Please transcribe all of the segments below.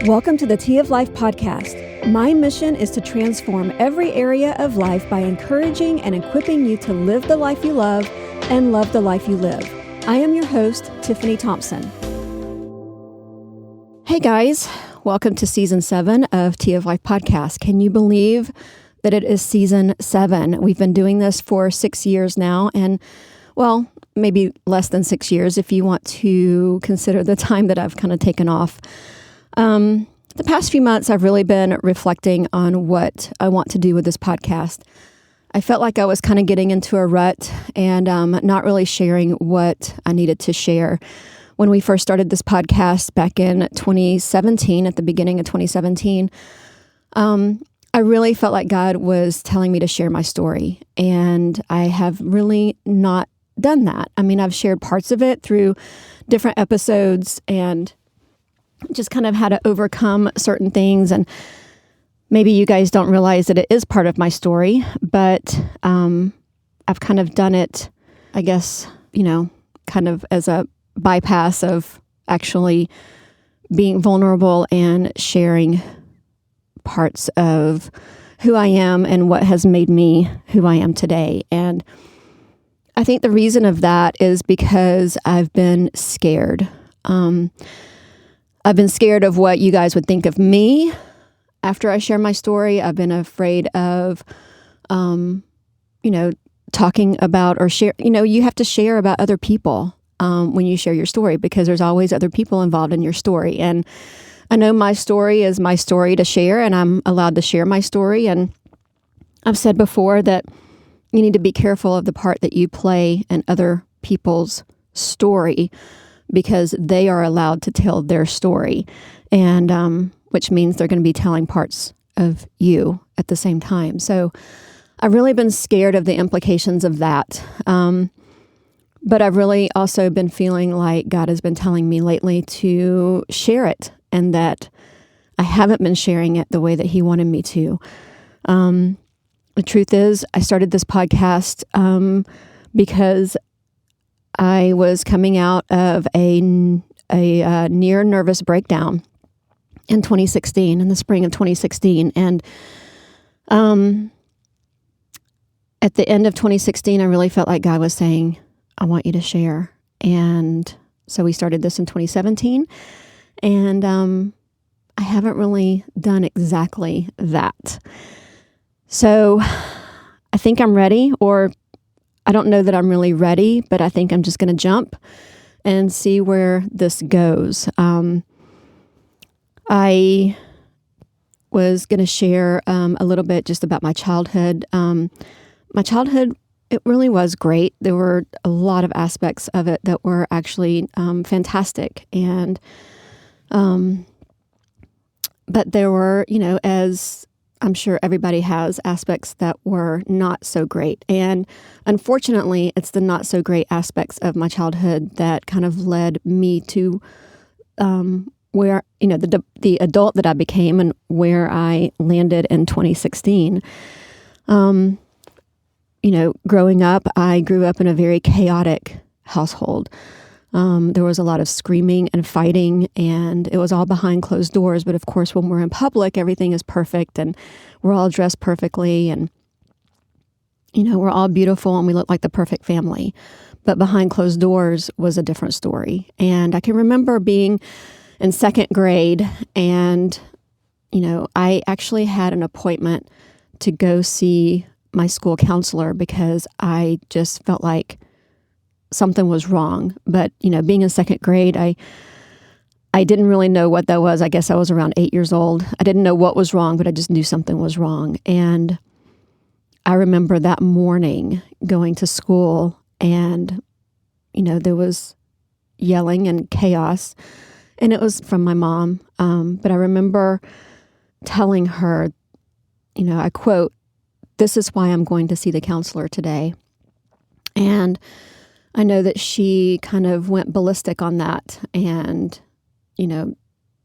Welcome to the Tea of Life podcast. My mission is to transform every area of life by encouraging and equipping you to live the life you love and love the life you live. I am your host, Tiffany Thompson. Hey guys, welcome to season 7 of Tea of Life podcast. Can you believe that it is season 7? We've been doing this for 6 years now, and well, maybe less than 6 years if you want to consider the time that I've kind of taken off. The past few months, I've really been reflecting on what I want to do with this podcast. I felt like I was kind of getting into a rut and not really sharing what I needed to share. When we first started this podcast back in 2017, at the beginning of 2017, I really felt like God was telling me to share my story, and I have really not done that. I mean, I've shared parts of it through different episodes and just kind of had to overcome certain things. And maybe you guys don't realize that it is part of my story, but I've kind of done it, I guess, kind of as a bypass of actually being vulnerable and sharing parts of who I am and what has made me who I am today. And I think the reason of that is because I've been scared. I've been scared of what you guys would think of me after I share my story. I've been afraid of, talking about or share. You have to share about other people when you share your story, because there's always other people involved in your story. And I know my story is my story to share, and I'm allowed to share my story. And I've said before that you need to be careful of the part that you play in other people's story, because they are allowed to tell their story, and which means they're going to be telling parts of you at the same time. So I've really been scared of the implications of that. But I've really also been feeling like God has been telling me lately to share it, and that I haven't been sharing it the way that He wanted me to. The truth is, I started this podcast because I was coming out of a near nervous breakdown in 2016, in the spring of 2016. And at the end of 2016, I really felt like God was saying, I want you to share. And so we started this in 2017. And I haven't really done exactly that. So I think I'm ready, or I don't know that I'm really ready, but I think I'm just going to jump and see where this goes. I was going to share a little bit just about my childhood. My childhood, it really was great. There were a lot of aspects of it that were actually fantastic. And but there were, as I'm sure everybody has, aspects that were not so great. And unfortunately, it's the not so great aspects of my childhood that kind of led me to where, the adult that I became and where I landed in 2016. Growing up, I grew up in a very chaotic household. There was a lot of screaming and fighting, and it was all behind closed doors. But of course, when we're in public, everything is perfect, and we're all dressed perfectly, and, we're all beautiful, and we look like the perfect family. But behind closed doors was a different story. And I can remember being in second grade, and, I actually had an appointment to go see my school counselor because I just felt like something was wrong. But, being in second grade, I didn't really know what that was. I guess I was around 8 years old. I didn't know what was wrong, but I just knew something was wrong. And I remember that morning going to school, and, there was yelling and chaos, and it was from my mom. But I remember telling her, I quote, "This is why I'm going to see the counselor today." And I know that she kind of went ballistic on that and,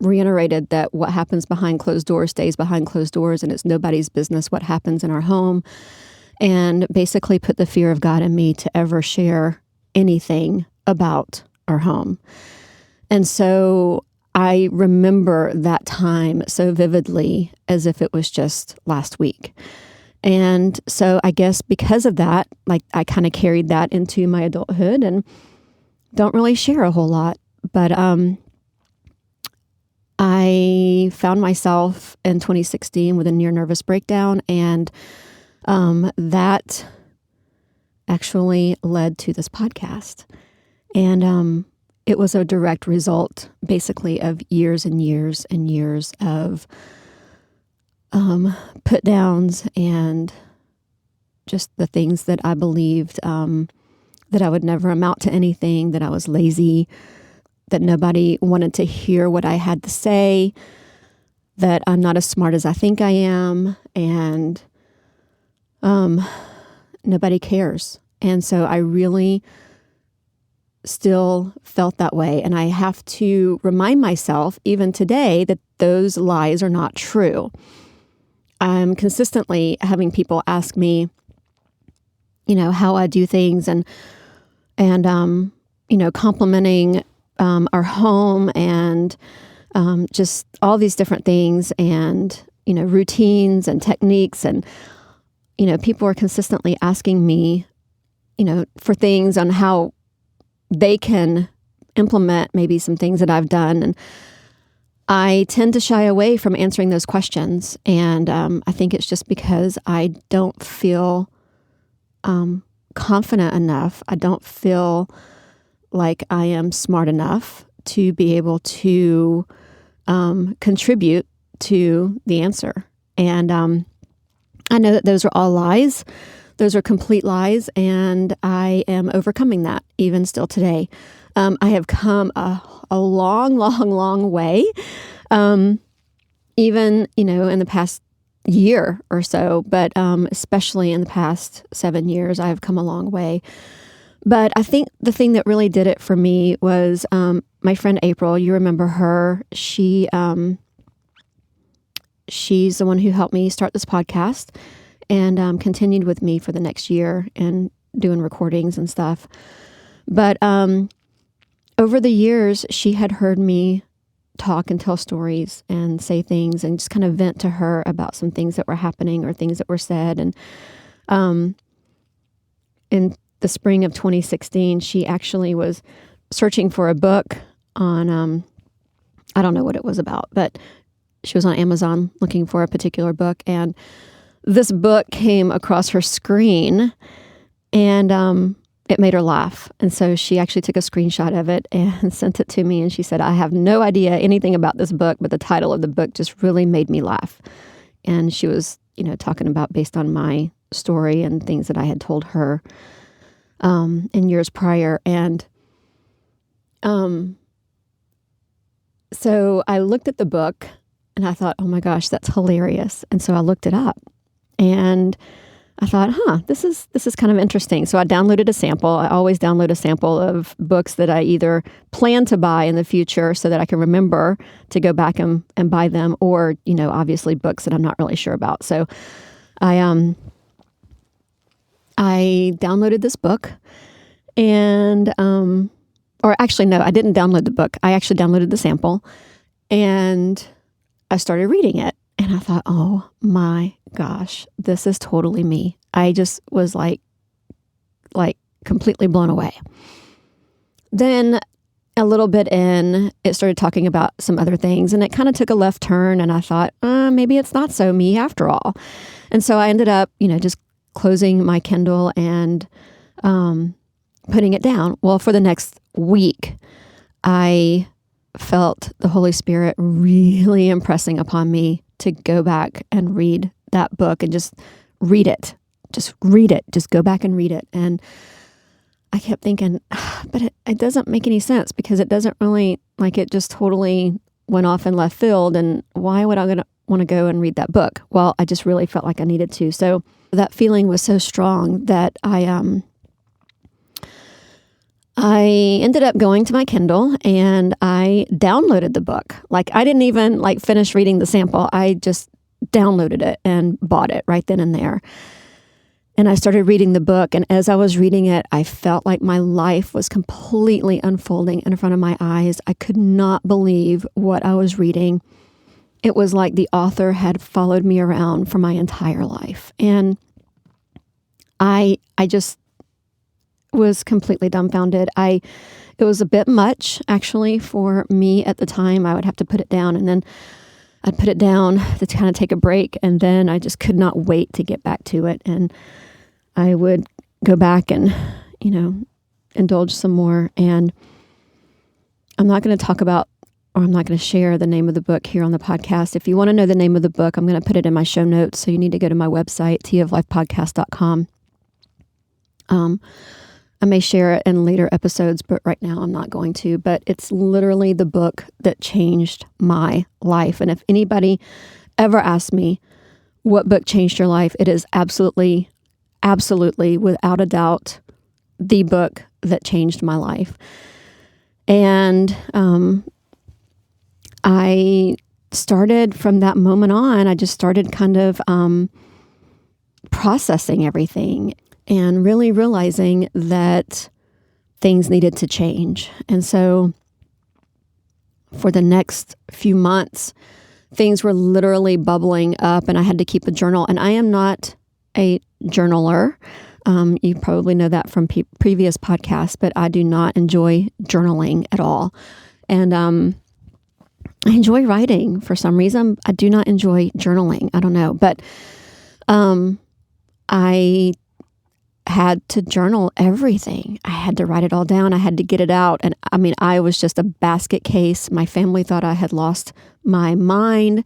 reiterated that what happens behind closed doors stays behind closed doors, and it's nobody's business what happens in our home, and basically put the fear of God in me to ever share anything about our home. And so I remember that time so vividly as if it was just last week. And so I guess because of that, like I kind of carried that into my adulthood and don't really share a whole lot. But I found myself in 2016 with a near nervous breakdown, and that actually led to this podcast. And it was a direct result, basically, of years and years and years of put downs and just the things that I believed that I would never amount to anything, that I was lazy, that nobody wanted to hear what I had to say, that I'm not as smart as I think I am, and nobody cares. And so I really still felt that way. And I have to remind myself, even today, that those lies are not true. I'm consistently having people ask me, how I do things and complimenting our home and just all these different things and, routines and techniques. And, people are consistently asking me, for things on how they can implement maybe some things that I've done. And I tend to shy away from answering those questions. And I think it's just because I don't feel confident enough. I don't feel like I am smart enough to be able to contribute to the answer. And I know that those are all lies. Those are complete lies, and I am overcoming that even still today. I have come a long, long, long way, even, in the past year or so, but especially in the past 7 years, I have come a long way. But I think the thing that really did it for me was my friend April. You remember her. She's the one who helped me start this podcast and continued with me for the next year and doing recordings and stuff. But over the years, she had heard me talk and tell stories and say things and just kind of vent to her about some things that were happening or things that were said. And in the spring of 2016, she actually was searching for a book on, I don't know what it was about, but she was on Amazon looking for a particular book. And this book came across her screen and it made her laugh. And so she actually took a screenshot of it and sent it to me. And she said, I have no idea anything about this book, but the title of the book just really made me laugh. And she was, talking about based on my story and things that I had told her in years prior. And so I looked at the book and I thought, oh my gosh, that's hilarious. And so I looked it up and I thought, this is kind of interesting. So I downloaded a sample. I always download a sample of books that I either plan to buy in the future so that I can remember to go back and buy them, or, obviously books that I'm not really sure about. So I downloaded this book and, or actually, no, I didn't download the book. I actually downloaded the sample and I started reading it. And I thought, oh my gosh, this is totally me. I just was like completely blown away. Then a little bit in, it started talking about some other things and it kind of took a left turn and I thought, maybe it's not so me after all. And so I ended up, just closing my Kindle and putting it down. Well, for the next week, I felt the Holy Spirit really impressing upon me to go back and read that book and just read it. Just read it. Just go back and read it. And I kept thinking, but it doesn't make any sense because it doesn't really, it just totally went off in left field. And why would I want to go and read that book? Well, I just really felt like I needed to. So that feeling was so strong that I ended up going to my Kindle and I downloaded the book. I didn't even finish reading the sample. I just downloaded it and bought it right then and there. And I started reading the book. And as I was reading it, I felt like my life was completely unfolding in front of my eyes. I could not believe what I was reading. It was like the author had followed me around for my entire life. And I just was completely dumbfounded. It was a bit much, actually, for me at the time. I would have to put it down, and then I'd put it down to kind of take a break, and then I just could not wait to get back to it. And I would go back and, indulge some more. And I'm not going to talk about, or I'm not going to share the name of the book here on the podcast. If you want to know the name of the book, I'm going to put it in my show notes. So you need to go to my website, tiaoflifepodcast.com. I may share it in later episodes, but right now I'm not going to. But it's literally the book that changed my life. And if anybody ever asks me what book changed your life, it is absolutely, without a doubt, the book that changed my life. And I started from that moment on, I just started kind of processing everything and really realizing that things needed to change. And so for the next few months, things were literally bubbling up, and I had to keep a journal. And I am not a journaler. You probably know that from previous podcasts, but I do not enjoy journaling at all. And I enjoy writing for some reason. I do not enjoy journaling. I don't know. But I had to journal everything. I had to write it all down. I had to get it out. And I was just a basket case. My family thought I had lost my mind.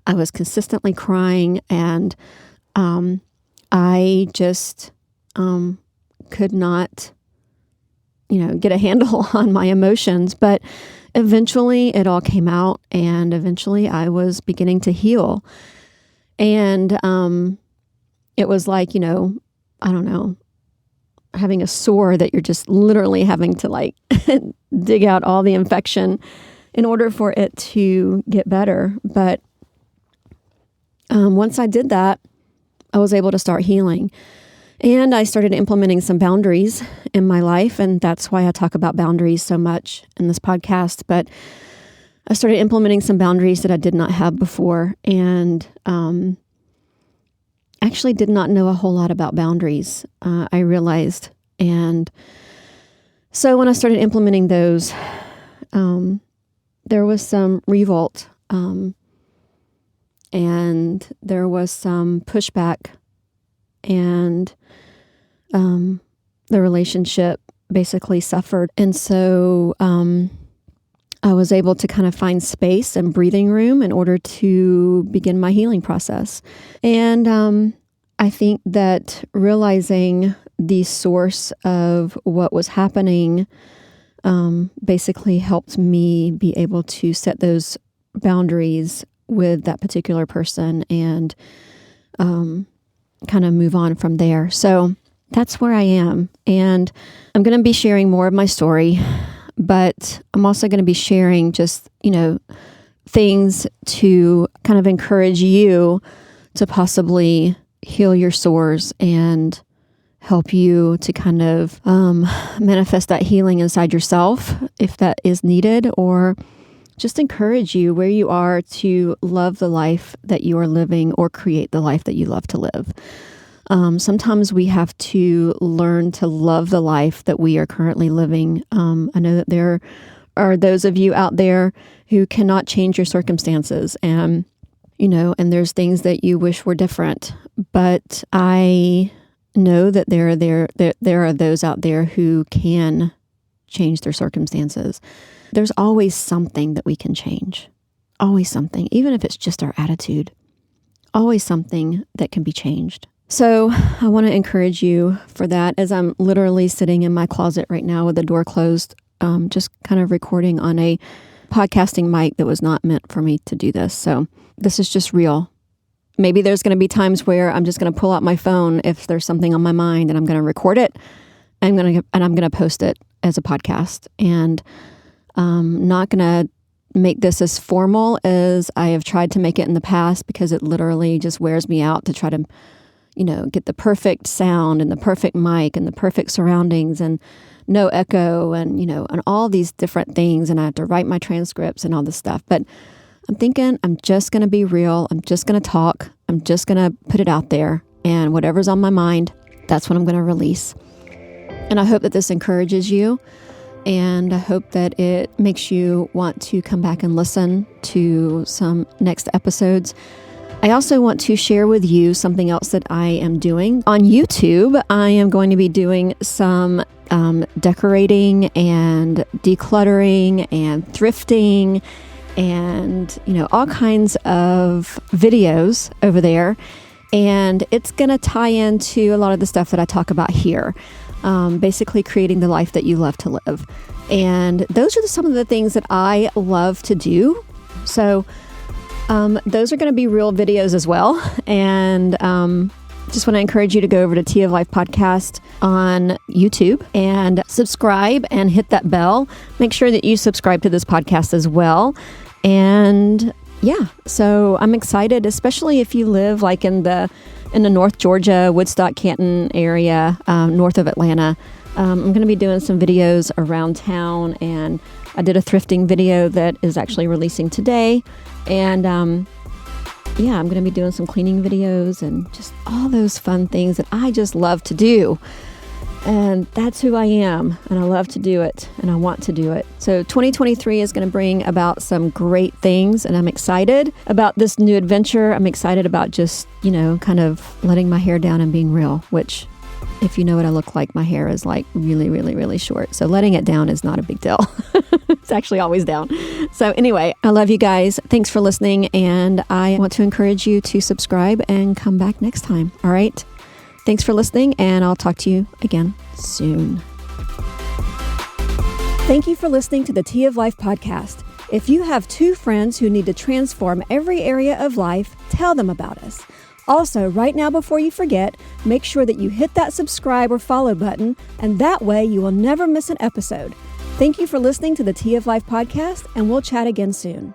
I was consistently crying, and I just could not, get a handle on my emotions. But eventually it all came out, and eventually I was beginning to heal. And it was like, I don't know, having a sore that you're just literally having to dig out all the infection in order for it to get better. But once I did that, I was able to start healing. And I started implementing some boundaries in my life. And that's why I talk about boundaries so much in this podcast. But I started implementing some boundaries that I did not have before. And actually did not know a whole lot about boundaries, I realized. And so when I started implementing those, there was some revolt, and there was some pushback, and the relationship basically suffered. And so I was able to kind of find space and breathing room in order to begin my healing process. And I think that realizing the source of what was happening basically helped me be able to set those boundaries with that particular person and kind of move on from there. So that's where I am. And I'm going to be sharing more of my story, but I'm also going to be sharing just, things to kind of encourage you to possibly heal your sores and help you to kind of manifest that healing inside yourself if that is needed, or just encourage you where you are to love the life that you are living or create the life that you love to live. Sometimes we have to learn to love the life that we are currently living. I know that there are those of you out there who cannot change your circumstances, and there's things that you wish were different. But I know that there are those out there who can change their circumstances. There's always something that we can change. Always something, even if it's just our attitude. Always something that can be changed. So I want to encourage you for that, as I'm literally sitting in my closet right now with the door closed, just kind of recording on a podcasting mic that was not meant for me to do this. So this is just real. Maybe there's going to be times where I'm just going to pull out my phone if there's something on my mind, and I'm going to record it, and I'm going to post it as a podcast. And not going to make this as formal as I have tried to make it in the past, because it literally just wears me out to try to, get the perfect sound and the perfect mic and the perfect surroundings and no echo and, and all these different things. And I have to write my transcripts and all this stuff. But I'm thinking I'm just going to be real. I'm just going to talk. I'm just going to put it out there. And whatever's on my mind, that's what I'm going to release. And I hope that this encourages you. And I hope that it makes you want to come back and listen to some next episodes. I also want to share with you something else that I am doing. On YouTube, I am going to be doing some decorating and decluttering and thrifting and, all kinds of videos over there. And it's going to tie into a lot of the stuff that I talk about here. Basically creating the life that you love to live. And those are some of the things that I love to do. So those are going to be real videos as well. And just want to encourage you to go over to Tea of Life Podcast on YouTube and subscribe and hit that bell. Make sure that you subscribe to this podcast as well. And yeah, so I'm excited, especially if you live like in the North Georgia, Woodstock, Canton area, north of Atlanta. I'm going to be doing some videos around town, and I did a thrifting video that is actually releasing today. And I'm going to be doing some cleaning videos and just all those fun things that I just love to do. And that's who I am, and I love to do it, and I want to do it. So 2023 is going to bring about some great things, and I'm excited about this new adventure. I'm excited about just, kind of letting my hair down and being real, which, if you know what I look like, my hair is like really, really, really short. So letting it down is not a big deal. It's actually always down. So anyway, I love you guys. Thanks for listening, and I want to encourage you to subscribe and come back next time. All right? Thanks for listening, and I'll talk to you again soon. Thank you for listening to the Tea of Life podcast. If you have two friends who need to transform every area of life, tell them about us. Also, right now before you forget, make sure that you hit that subscribe or follow button, and that way you will never miss an episode. Thank you for listening to the Tea of Life podcast, and we'll chat again soon.